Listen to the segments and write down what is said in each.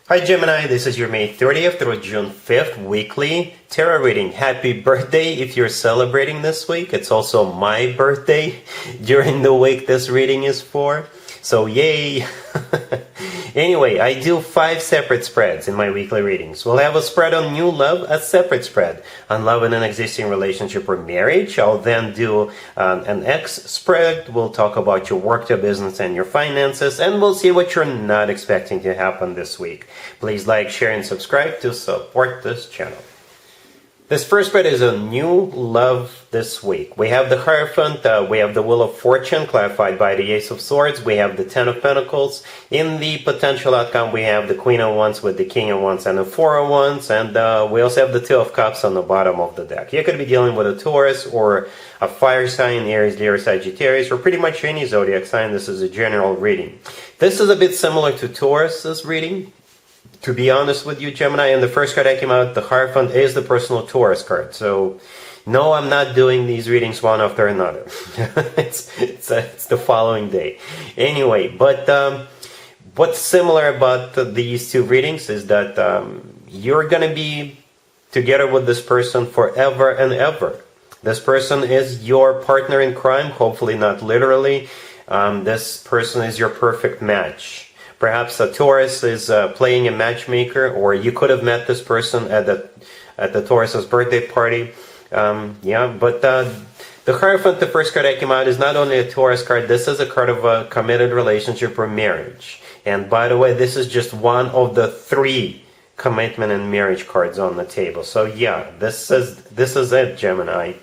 Hi Gemini, this is your May 30th through June 5th weekly tarot reading. Happy birthday if you're celebrating this week. It's also my birthday during the week this reading is for. So yay! Anyway, I do 5 separate spreads in my weekly readings. We'll have a spread on new love, a separate spread on love in an existing relationship or marriage. I'll then do an X spread. We'll talk about your work, your business, and your finances, and we'll see what you're not expecting to happen this week. Please like, share, and subscribe to support this channel. This first spread is a new love this week. We have the Hierophant, we have the Wheel of Fortune, clarified by the Ace of Swords, we have the Ten of Pentacles. In the potential outcome, we have the Queen of Wands with the King of Wands and the Four of Wands, and we also have the Two of Cups on the bottom of the deck. You could be dealing with a Taurus or a fire sign, Aries, Leo, Sagittarius, or pretty much any zodiac sign. This is a general reading. This is a bit similar to Taurus's reading. To be honest with you, Gemini, and the first card that came out, the Hierophant, is the personal Taurus card. So, no, I'm not doing these readings one after another. it's the following day. Anyway, but what's similar about these two readings is that you're going to be together with this person forever and ever. This person is your partner in crime, hopefully not literally. This person is your perfect match. Perhaps a Taurus is playing a matchmaker, or you could have met this person at the Taurus's birthday party. But the Hierophant, the first card that came out, is not only a Taurus card. This is a card of a committed relationship or marriage. And by the way, this is just one of the 3 commitment and marriage cards on the table. So yeah, this is it, Gemini.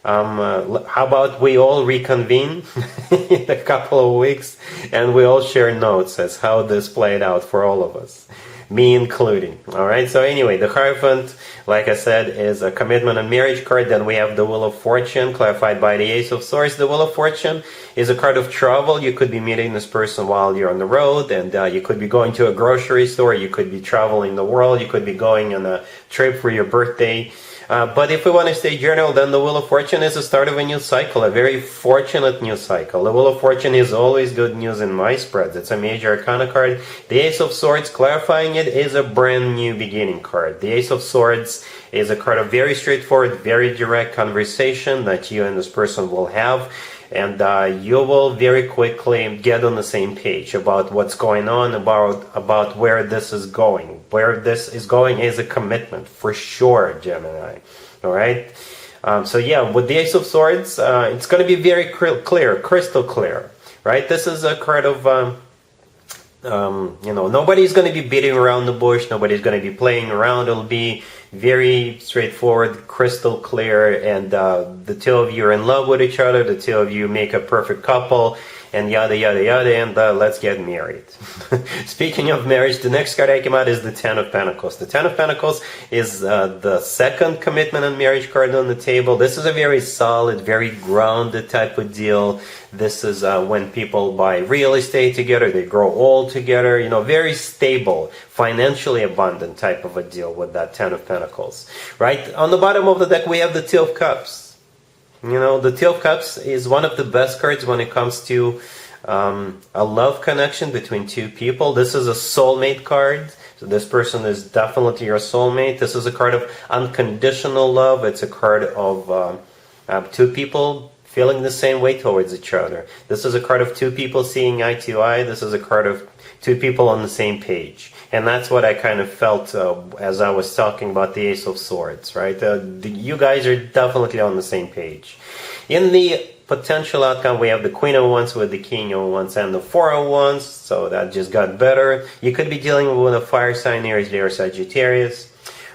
How about we all reconvene in a couple of weeks and we all share notes as how this played out for all of us, me including. Alright, so anyway, the Hierophant, like I said, is a commitment and marriage card. Then we have the Wheel of Fortune, clarified by the Ace of Swords. The Wheel of Fortune is a card of travel. You could be meeting this person while you're on the road, and you could be going to a grocery store, you could be traveling the world, you could be going on a trip for your birthday. But if we want to stay general, then the Wheel of Fortune is the start of a new cycle, a very fortunate new cycle. The Wheel of Fortune is always good news in my spreads. It's a major arcana card. The Ace of Swords, clarifying it, is a brand new beginning card. The Ace of Swords is a card of very straightforward, very direct conversation that you and this person will have. And you will very quickly get on the same page about what's going on, about where this is going. Where this is going is a commitment, for sure, Gemini. Alright? So yeah, with the Ace of Swords, it's going to be very clear, crystal clear. Right? This is a card of, nobody's going to be beating around the bush, nobody's going to be playing around. It'll be very straightforward, crystal clear, and the two of you are in love with each other, the two of you make a perfect couple, and yada yada yada, and let's get married. Speaking of marriage, the next card I came out is the Ten of Pentacles. The Ten of Pentacles is the second commitment and marriage card on the table. This is a very solid, very grounded type of deal. This is when people buy real estate together, they grow old together, very stable, financially abundant type of a deal with that Ten of Pentacles. Right? On the bottom of the deck, we have the Two of Cups. The Two of Cups is one of the best cards when it comes to a love connection between two people. This is a soulmate card. So this person is definitely your soulmate. This is a card of unconditional love. It's a card of two people feeling the same way towards each other. This is a card of two people seeing eye to eye. This is a card of two people on the same page. And that's what I kind of felt as I was talking about the Ace of Swords, right? You guys are definitely on the same page. In the potential outcome, we have the Queen of Wands with the King of Wands and the Four of Wands, so that just got better. You could be dealing with a fire sign, Aries, Leo, Sagittarius,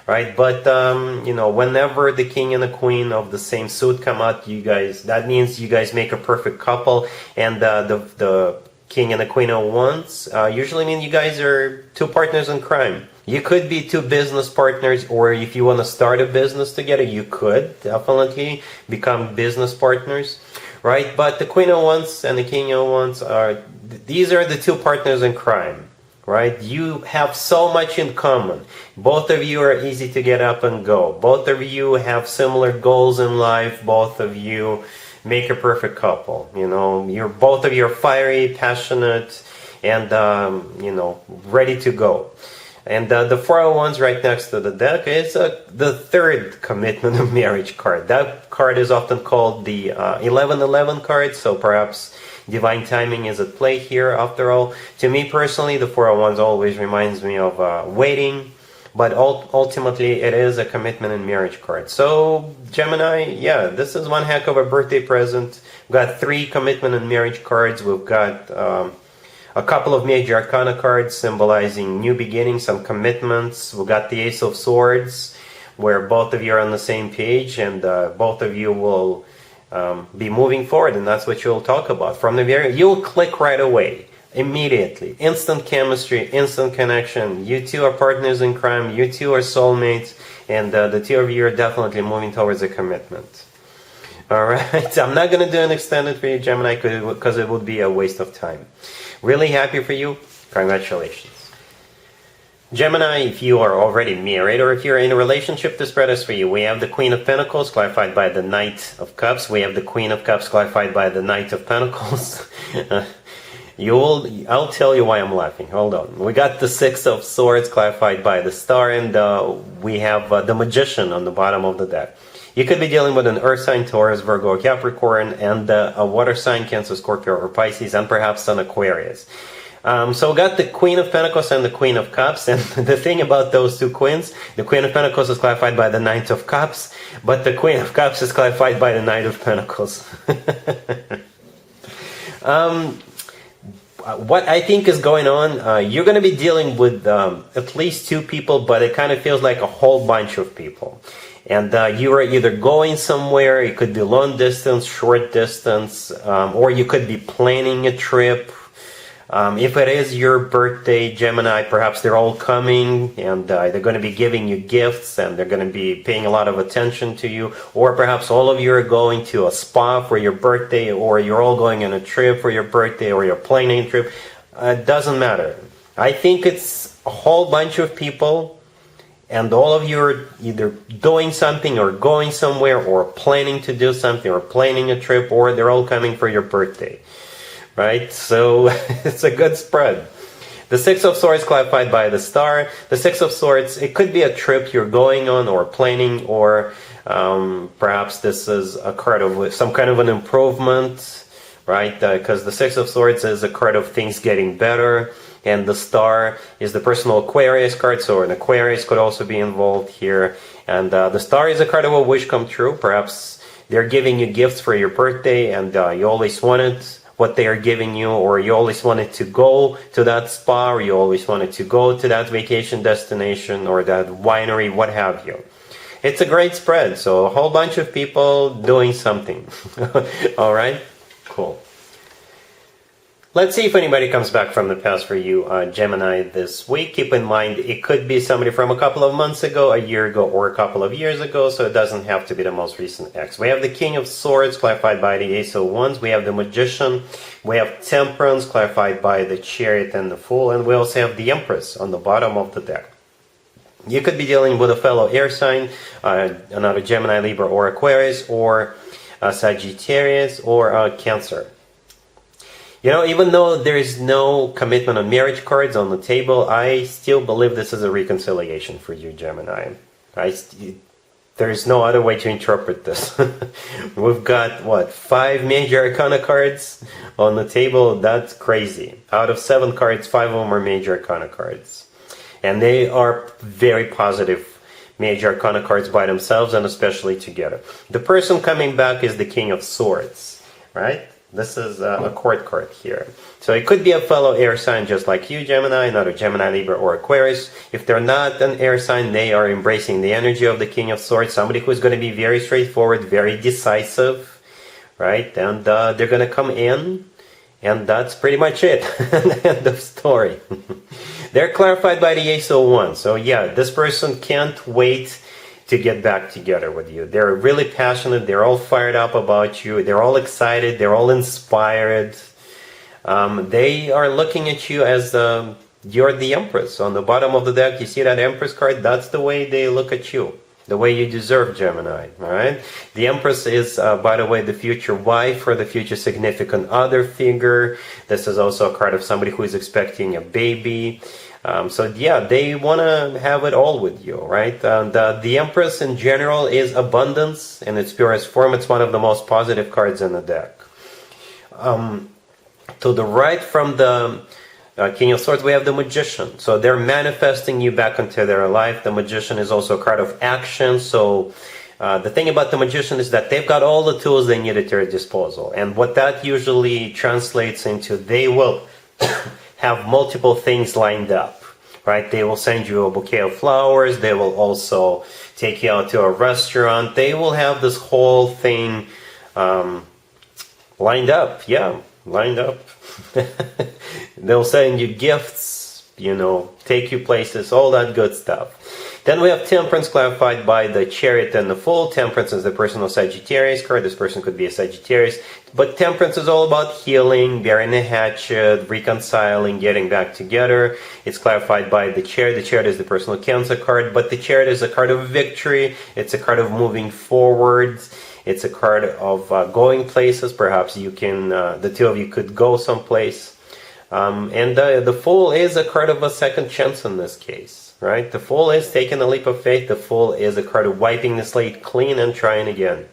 right? But, whenever the King and the Queen of the same suit come out, that means you guys make a perfect couple, and the King and the Queen of Wands usually mean you guys are two partners in crime. You could be two business partners, or if you want to start a business together, you could definitely become business partners, right? But the Queen of Wands and the King of Wands these are the two partners in crime, right? You have so much in common. Both of you are easy to get up and go. Both of you have similar goals in life. Both of you make a perfect couple. Both of you are fiery, passionate, and ready to go. And the 401s right next to the deck is the third commitment of marriage card. That card is often called the 1111 card, so perhaps divine timing is at play here after all. To me personally, the 401s always reminds me of waiting, but ultimately it is a commitment and marriage card. So Gemini, yeah, this is one heck of a birthday present. We've got 3 commitment and marriage cards. We've got a couple of major arcana cards symbolizing new beginnings, some commitments. We got the Ace of Swords, where both of you are on the same page, and both of you will be moving forward, and that's what you'll talk about. From the very, you'll click right away, immediately. Instant chemistry, instant connection. You two are partners in crime, you two are soulmates, and the two of you are definitely moving towards a commitment. Alright, I'm not going to do an extended for you, Gemini, because it would be a waste of time. Really happy for you. Congratulations. Gemini, if you are already married or if you're in a relationship, this spread is for you. We have the Queen of Pentacles clarified by the Knight of Cups. We have the Queen of Cups clarified by the Knight of Pentacles. I'll tell you why I'm laughing. Hold on. We got the Six of Swords clarified by the Star, and we have the Magician on the bottom of the deck. You could be dealing with an Earth sign, Taurus, Virgo, Capricorn, and a Water sign, Cancer, Scorpio, or Pisces, and perhaps an Aquarius. So we got the Queen of Pentacles and the Queen of Cups, and the thing about those two queens, the Queen of Pentacles is clarified by the Knight of Cups, but the Queen of Cups is clarified by the Knight of Pentacles. What I think is going on, you're going to be dealing with at least 2 people, but it kind of feels like a whole bunch of people. And you are either going somewhere, it could be long distance, short distance, or you could be planning a trip. If it is your birthday, Gemini, perhaps they're all coming and they're going to be giving you gifts and they're going to be paying a lot of attention to you. Or perhaps all of you are going to a spa for your birthday, or you're all going on a trip for your birthday, or you're planning a trip. It doesn't matter. I think it's a whole bunch of people, and all of you are either doing something or going somewhere or planning to do something or planning a trip, or they're all coming for your birthday. Right? So it's a good spread. The Six of Swords clarified by the Star. The Six of Swords, it could be a trip you're going on or planning, or perhaps this is a card of some kind of an improvement, right? Because the Six of Swords is a card of things getting better. And the Star is the personal Aquarius card, so an Aquarius could also be involved here. And the Star is a card of a wish come true. Perhaps they're giving you gifts for your birthday, and you always wanted what they are giving you, or you always wanted to go to that spa, or you always wanted to go to that vacation destination, or that winery, what have you. It's a great spread, so a whole bunch of people doing something. All right? Cool. Let's see if anybody comes back from the past for you, Gemini, this week. Keep in mind, it could be somebody from a couple of months ago, a year ago, or a couple of years ago, so it doesn't have to be the most recent ex. We have the King of Swords, clarified by the Ace of Wands. We have the Magician. We have Temperance, clarified by the Chariot and the Fool. And we also have the Empress on the bottom of the deck. You could be dealing with a fellow air sign, another Gemini, Libra, or Aquarius, or Sagittarius, or Cancer. You know, even though there is no commitment on marriage cards on the table, I still believe this is a reconciliation for you, Gemini. There is no other way to interpret this. We've got, what, 5 major arcana cards on the table? That's crazy. Out of 7 cards, 5 of them are major arcana cards. And they are very positive major arcana cards by themselves, and especially together. The person coming back is the King of Swords, right? This is a court card here. So it could be a fellow air sign just like you, Gemini, another Gemini, Libra, or Aquarius. If they're not an air sign, they are embracing the energy of the King of Swords, somebody who's going to be very straightforward, very decisive, right? And they're going to come in, and that's pretty much it. End of story. They're clarified by the Ace of Wands. So yeah, this person can't wait to get back together with you. They're really passionate. They're all fired up about you. They're all excited. They're all inspired. They are looking at you as you're the Empress. On the bottom of the deck, you see that Empress card? That's the way they look at you. The way you deserve, Gemini. All right? The Empress is, by the way, the future wife or the future significant other figure. This is also a card of somebody who is expecting a baby. So yeah, they want to have it all with you, right? The Empress in general is abundance in its purest form. It's one of the most positive cards in the deck. To the right from the King of Swords, we have the Magician. So they're manifesting you back into their life. The Magician is also a card of action. So the thing about the Magician is that they've got all the tools they need at their disposal. And what that usually translates into, they will have multiple things lined up, right? They will send you a bouquet of flowers. They will also take you out to a restaurant. They will have this whole thing lined up. Yeah, lined up. They'll send you gifts, take you places, all that good stuff. Then we have Temperance clarified by the Chariot and the Fool. Temperance is the personal Sagittarius card. This person could be a Sagittarius. But Temperance is all about healing, burying the hatchet, reconciling, getting back together. It's clarified by the Chariot. The Chariot is the personal Cancer card. But the Chariot is a card of victory. It's a card of moving forward. It's a card of going places. Perhaps you can, the two of you could go someplace. And the Fool is a card of a second chance in this case, right? The Fool is taking a leap of faith. The Fool is a card of wiping the slate clean and trying again.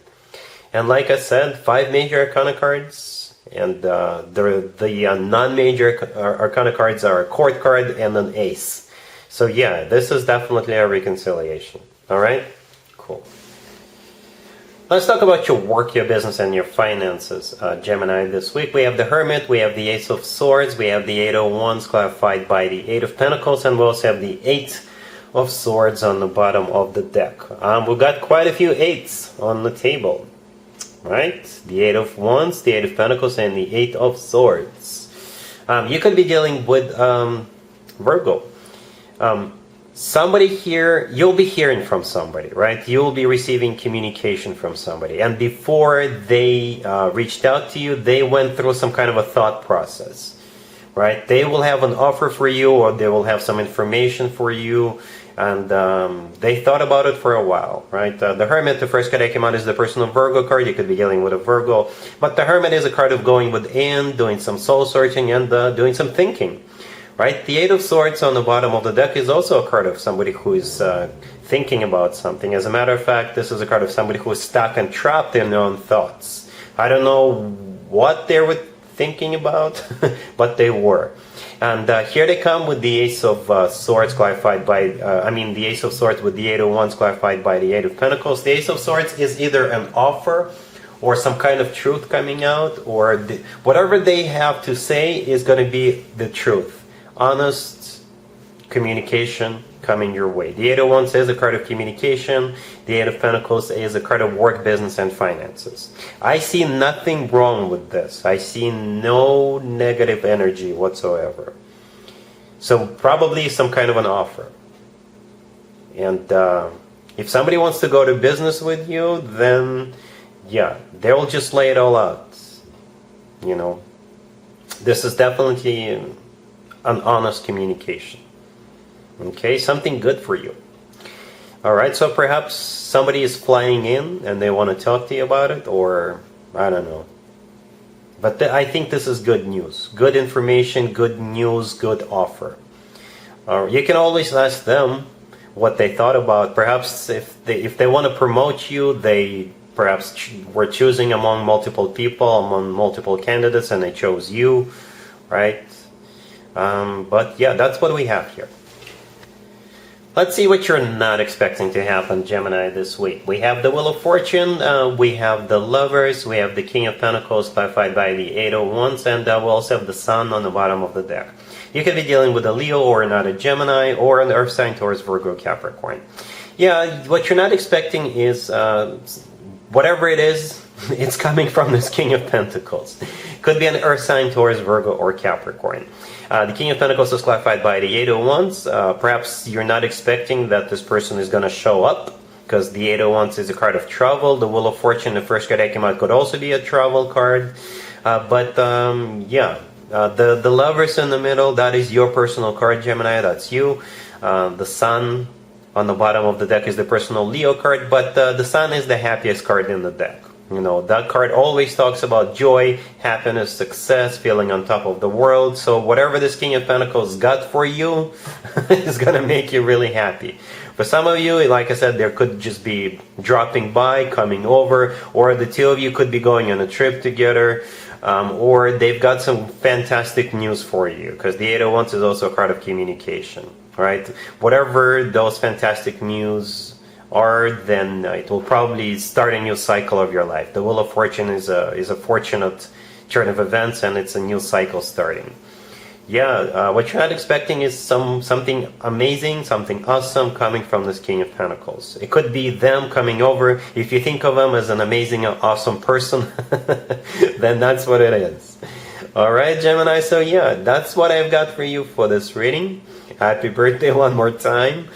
And like I said, 5 major arcana cards. And the non-major arcana cards are a court card and an ace. So yeah, this is definitely a reconciliation. All right? Cool. Let's talk about your work, your business, and your finances, Gemini, this week. We have the Hermit, we have the Ace of Swords, we have the Eight of Wands clarified by the Eight of Pentacles, and we also have the Eight of Swords on the bottom of the deck. We've got quite a few eights on the table, right? The Eight of Wands, the Eight of Pentacles, and the Eight of Swords. You could be dealing with Virgo. Somebody here, you'll be hearing from somebody, right? You'll be receiving communication from somebody. And before they reached out to you, they went through some kind of a thought process, right? They will have an offer for you, or they will have some information for you. And they thought about it for a while, right? The Hermit, the first card that came out, is the personal Virgo card. You could be dealing with a Virgo. But the Hermit is a card of going within, doing some soul searching, and doing some thinking. Right? The Eight of Swords on the bottom of the deck is also a card of somebody who is thinking about something. As a matter of fact, this is a card of somebody who is stuck and trapped in their own thoughts. I don't know what they were thinking about, but they were. And here they come with the Ace of Swords clarified by, the Ace of Swords with the Eight of Wands clarified by the Eight of Pentacles. The Ace of Swords is either an offer or some kind of truth coming out, or whatever they have to say is going to be the truth. Honest communication coming your way. The Eight of Wands is a card of communication. The Eight of Pentacles is a card of work, business, and finances. I see nothing wrong with this. I see no negative energy whatsoever. So probably some kind of an offer. And if somebody wants to go to business with you, then yeah, they'll just lay it all out. This is definitely an honest communication. Okay, something good for you. All right, so perhaps somebody is flying in and they want to talk to you about it, or I don't know. But I think this is good news. Good information, good news, good offer. You can always ask them what they thought about. Perhaps if they want to promote you, they perhaps were choosing among multiple people, among multiple candidates, and they chose you, right? But yeah, that's what we have here. Let's see what you're not expecting to happen, Gemini, this week. We have the Wheel of Fortune, we have the Lovers, we have the King of Pentacles clarified by the Eight of Wands, and we also have the Sun on the bottom of the deck. You could be dealing with a Leo or not a Gemini, or an Earth sign, Taurus, Virgo, Capricorn. Yeah, what you're not expecting is whatever it is, it's coming from this King of Pentacles. Could be an Earth sign, Taurus, Virgo, or Capricorn. The King of Pentacles is clarified by the Eight of Wands. Perhaps you're not expecting that this person is going to show up, because the Eight of Wands is a card of travel. The Wheel of Fortune, the first card that came out, could also be a travel card. The Lovers in the middle, that is your personal card, Gemini. That's you. The Sun on the bottom of the deck is the personal Leo card, but the Sun is the happiest card in the deck. You know, that card always talks about joy, happiness, success, feeling on top of the world. So whatever this King of Pentacles got for you is going to make you really happy. For some of you, like I said, there could just be dropping by, coming over, or the two of you could be going on a trip together, or they've got some fantastic news for you, because the Eight of Wands is also a card of communication, right? Whatever those fantastic news are, then it will probably start a new cycle of your life. The Wheel of Fortune is a fortunate turn of events, and it's a new cycle starting. Yeah, what you're not expecting is something amazing, something awesome coming from this King of Pentacles. It could be them coming over. If you think of them as an amazing, awesome person, then that's what it is. All right, Gemini, so yeah, that's what I've got for you for this reading. Happy birthday one more time.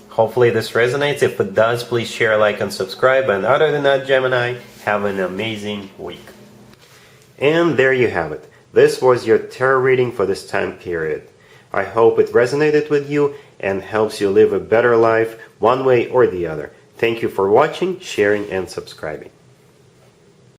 Hopefully this resonates. If it does, please share, like, and subscribe. And other than that, Gemini, have an amazing week. And there you have it. This was your tarot reading for this time period. I hope it resonated with you and helps you live a better life one way or the other. Thank you for watching, sharing, and subscribing.